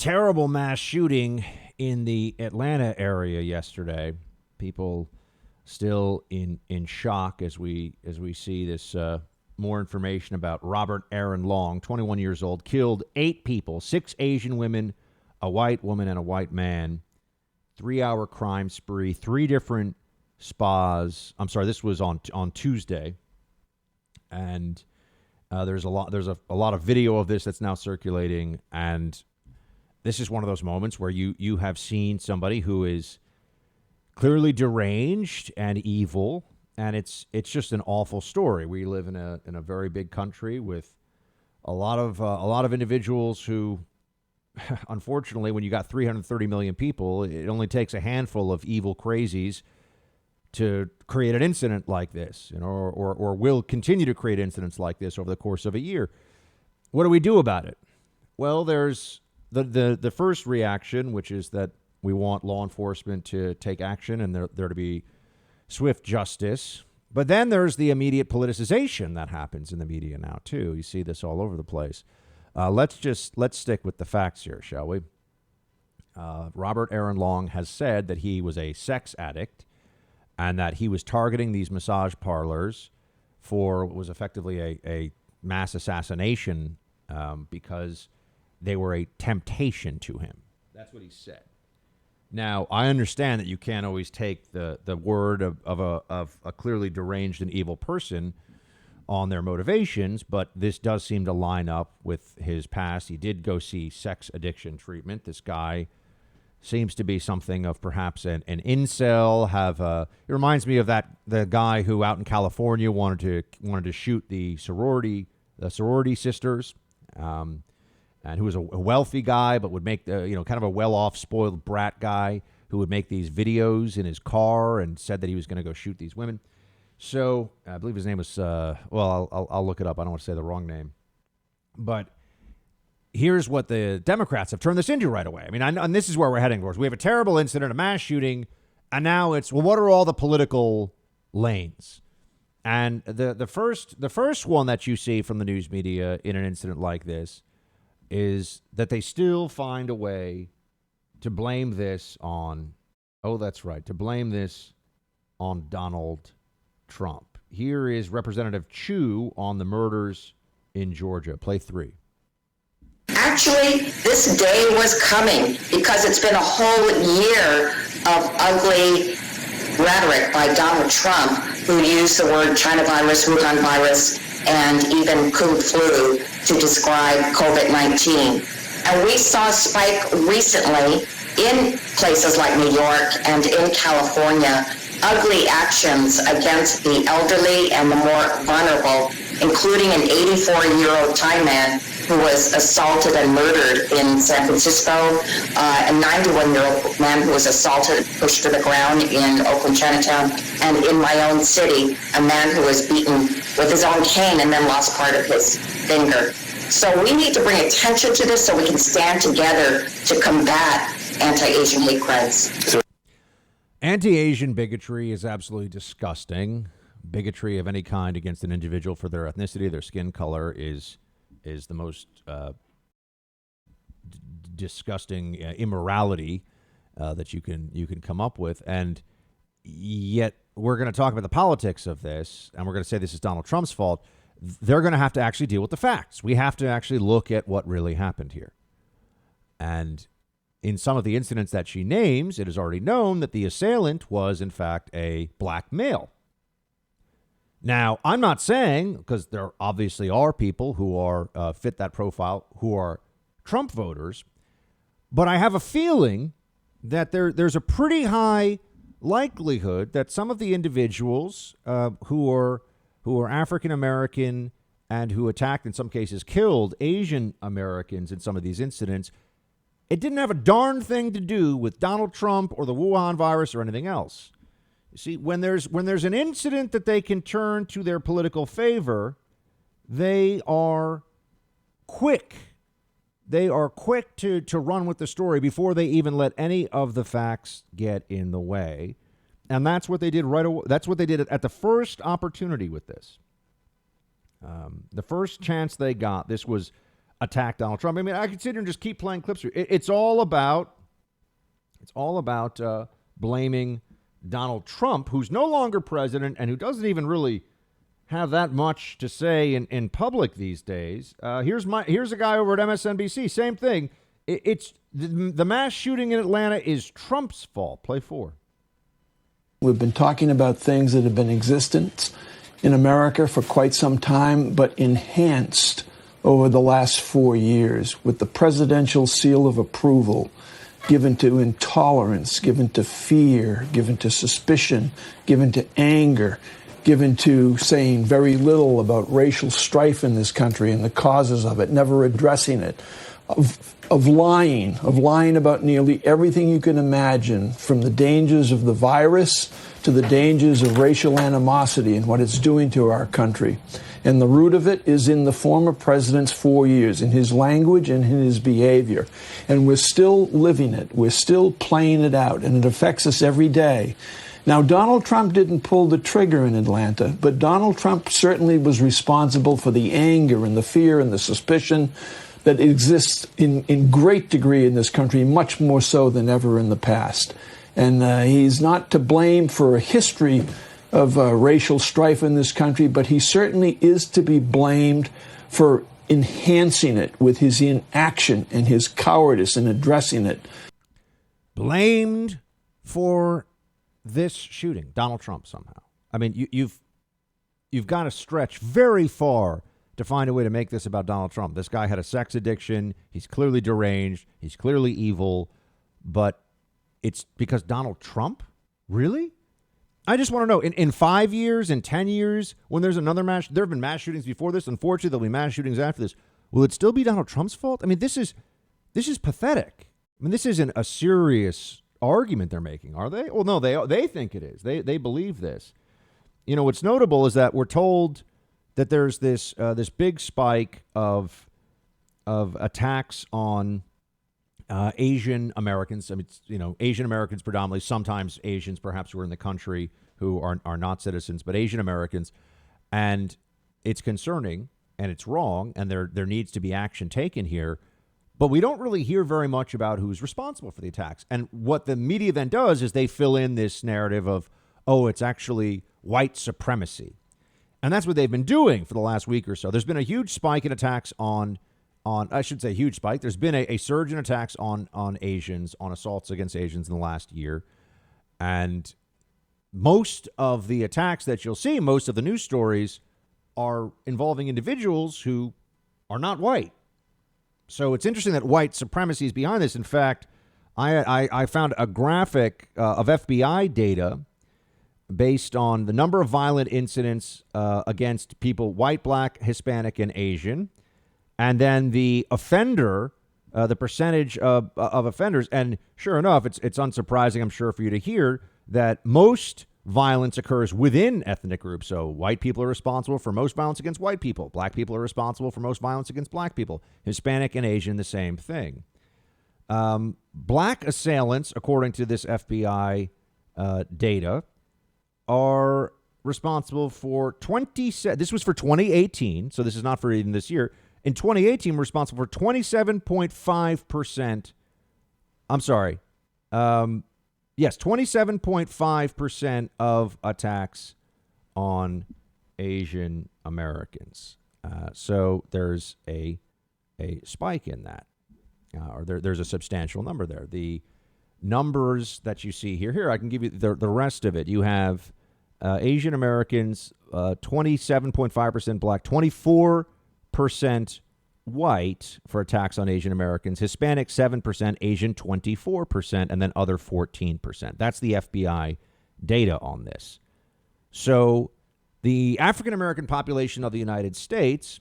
Terrible mass shooting in the Atlanta area yesterday. People still in shock as we see this more information about Robert Aaron Long, 21 years old, killed 8 people, 6 Asian women, a white woman, and a white man. 3-hour crime spree, 3 different spas. I'm sorry, this was on Tuesday, and there's a lot of video of this that's now circulating, and this is one of those moments where you have seen somebody who is clearly deranged and evil, and it's just an awful story. We live in a very big country with a lot of individuals who, unfortunately, when you got 330 million people, it only takes a handful of evil crazies to create an incident like this, or will continue to create incidents like this over the course of a year. What do we do about it? Well, there's the first reaction, which is that we want law enforcement to take action and there to be swift justice. But then there's the immediate politicization that happens in the media now, too. You see this all over the place. Let's stick with the facts here, shall we? Robert Aaron Long has said that he was a sex addict and that he was targeting these massage parlors for what was effectively a mass assassination because they were a temptation to him. That's what he said. Now, I understand that you can't always take the word of a clearly deranged and evil person on their motivations, but this does seem to line up with his past. He did go see sex addiction treatment. This guy seems to be something of perhaps an incel. It reminds me of the guy who out in California wanted to shoot the sorority sisters. And who was a wealthy guy, but would make kind of a well-off, spoiled brat guy who would make these videos in his car and said that he was going to go shoot these women. So I believe his name was, I'll look it up. I don't want to say the wrong name. But here's what the Democrats have turned this into right away. I mean, and this is where we're heading towards. We have a terrible incident, a mass shooting, and now it's, well, what are all the political lanes? And the first one that you see from the news media in an incident like this is that they still find a way to blame this on, to blame this on Donald Trump. Here is Representative Chu on the murders in Georgia. Play 3. Actually, this day was coming because it's been a whole year of ugly rhetoric by Donald Trump, who used the word China virus, Wuhan virus, and even Kung flu to describe COVID-19. And we saw a spike recently in places like New York and in California, ugly actions against the elderly and the more vulnerable, including an 84-year-old Thai man who was assaulted and murdered in San Francisco, a 91-year-old man who was assaulted and pushed to the ground in Oakland, Chinatown, and in my own city, a man who was beaten with his own cane and then lost part of his finger. So we need to bring attention to this so we can stand together to combat anti-Asian hate crimes. Anti-Asian bigotry is absolutely disgusting. Bigotry of any kind against an individual for their ethnicity, their skin color is the most disgusting immorality that you can come up with. And yet we're going to talk about the politics of this, and we're going to say this is Donald Trump's fault. They're going to have to actually deal with the facts. We have to actually look at what really happened here. And in some of the incidents that she names, it is already known that the assailant was, in fact, a black male. Now, I'm not saying, because there obviously are people who are fit that profile, who are Trump voters, but I have a feeling that there's a pretty high likelihood that some of the individuals who are African American and who attacked, in some cases killed, Asian Americans in some of these incidents, it didn't have a darn thing to do with Donald Trump or the Wuhan virus or anything else. You see, when there's an incident that they can turn to their political favor, they are quick. They are quick to run with the story before they even let any of the facts get in the way. And that's what they did right away. That's what they did at the first opportunity with this. The first chance they got, this was attack Donald Trump. I mean, I could sit here and just keep playing clips. It's all about blaming Donald Trump, who's no longer president and who doesn't even really have that much to say in public these days. Here's a guy over at MSNBC. Same thing. It's the mass shooting in Atlanta is Trump's fault. Play 4. We've been talking about things that have been in existence in America for quite some time, but enhanced over the last 4 years with the presidential seal of approval given to intolerance, given to fear, given to suspicion, given to anger, given to saying very little about racial strife in this country and the causes of it, never addressing it, of lying about nearly everything you can imagine, from the dangers of the virus to the dangers of racial animosity and what it's doing to our country. And the root of it is in the former president's 4 years, in his language and in his behavior. And we're still living it. We're still playing it out, and it affects us every day. Now, Donald Trump didn't pull the trigger in Atlanta, but Donald Trump certainly was responsible for the anger and the fear and the suspicion that exists in great degree in this country, much more so than ever in the past. And he's not to blame for a history of racial strife in this country, but he certainly is to be blamed for enhancing it with his inaction and his cowardice in addressing it. Blamed for this shooting, Donald Trump somehow. I mean, you've got to stretch very far to find a way to make this about Donald Trump. This guy had a sex addiction. He's clearly deranged. He's clearly evil. But it's because Donald Trump? Really? I just want to know, in 5 years, in 10 years, when there's another mass, there have been mass shootings before this. Unfortunately, there'll be mass shootings after this. Will it still be Donald Trump's fault? I mean, this is pathetic. I mean, this isn't a serious argument they're making, are they? Well, no, they think it is. They believe this. You know, what's notable is that we're told that there's this big spike of attacks on Asian Americans. I mean, Asian Americans predominantly, sometimes Asians perhaps who are in the country who are not citizens, but Asian Americans. And it's concerning and it's wrong, and there needs to be action taken here. But we don't really hear very much about who's responsible for the attacks. And what the media then does is they fill in this narrative of, oh, it's actually white supremacy. And that's what they've been doing for the last week or so. There's been a huge spike in attacks on I should say huge spike. There's been a surge in attacks on Asians, on assaults against Asians in the last year. And most of the attacks that you'll see, most of the news stories are involving individuals who are not white. So it's interesting that white supremacy is behind this. In fact, I found a graphic of FBI data based on the number of violent incidents against people, white, black, Hispanic, and Asian. And then the offender, the percentage of offenders. And sure enough, it's unsurprising, I'm sure, for you to hear that most violence occurs within ethnic groups. So white people are responsible for most violence against white people. Black people are responsible for most violence against black people. Hispanic and Asian, the same thing. Black assailants, according to this FBI data, are responsible for this was for 2018, so this is not for even this year. In 2018, we're responsible for 27.5%. I'm sorry. Yes, 27.5% of attacks on Asian Americans. So there's a spike in that, or there's a substantial number there. The numbers that you see here, I can give you the rest of it. You have Asian Americans, 27.5% black, 24% white for attacks on Asian Americans, Hispanic 7%, Asian 24%, and then other 14%. That's the FBI data on this. So the African American population of the United States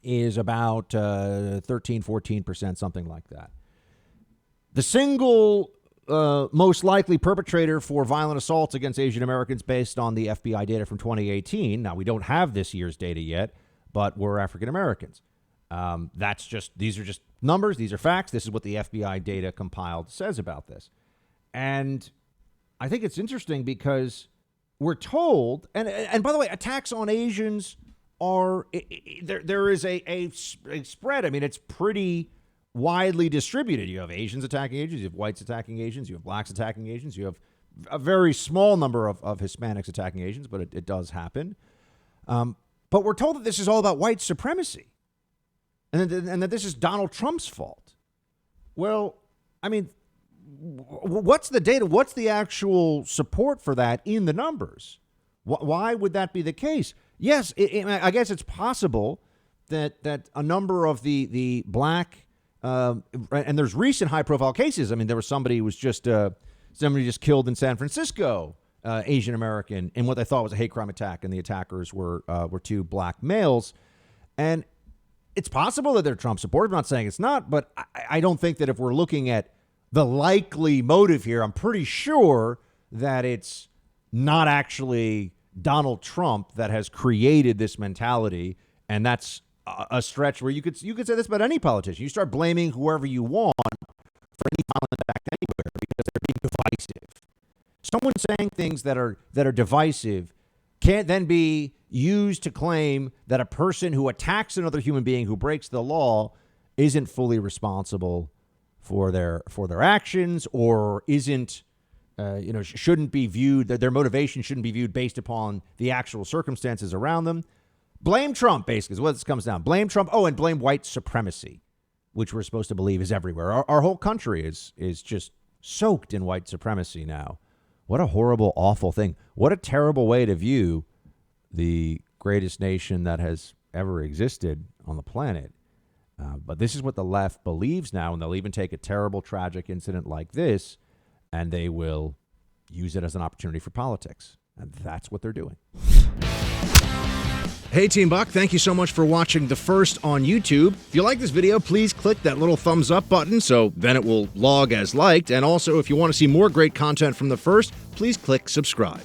is about 13, 14%, something like that. The single most likely perpetrator for violent assaults against Asian Americans based on the FBI data from 2018. Now, we don't have this year's data yet, but we're African Americans. These are just numbers. These are facts. This is what the FBI data compiled says about this. And I think it's interesting because we're told, and by the way, attacks on Asians are there is a spread. I mean, it's pretty widely distributed. You have Asians attacking Asians, you have whites attacking Asians, you have blacks attacking Asians, you have a very small number of Hispanics attacking Asians, but it does happen. But we're told that this is all about white supremacy and that this is Donald Trump's fault. Well, I mean, what's the data? What's the actual support for that in the numbers? Why would that be the case? Yes, I guess it's possible that a number of the black and there's recent high profile cases. I mean, there was somebody who was somebody just killed in San Francisco, Asian American, in what they thought was a hate crime attack, and the attackers were two black males. And it's possible that they're Trump supporters. I'm not saying it's not, but I don't think that if we're looking at the likely motive here, I'm pretty sure that it's not actually Donald Trump that has created this mentality. And that's a stretch where you could say this about any politician. You start blaming whoever you want for any violent act anywhere because they're being divisive. Someone saying things that are divisive can't then be used to claim that a person who attacks another human being who breaks the law isn't fully responsible for their actions, or isn't shouldn't be viewed, that their motivation shouldn't be viewed based upon the actual circumstances around them. Blame Trump, basically, is what this comes down. Blame Trump. Oh, and blame white supremacy, which we're supposed to believe is everywhere. Our whole country is just soaked in white supremacy now. What a horrible, awful thing. What a terrible way to view the greatest nation that has ever existed on the planet. But this is what the left believes now, and they'll even take a terrible, tragic incident like this, and they will use it as an opportunity for politics. And that's what they're doing. Hey, Team Buck, thank you so much for watching The First on YouTube. If you like this video, please click that little thumbs up button so then it will log as liked. And also, if you want to see more great content from The First, please click subscribe.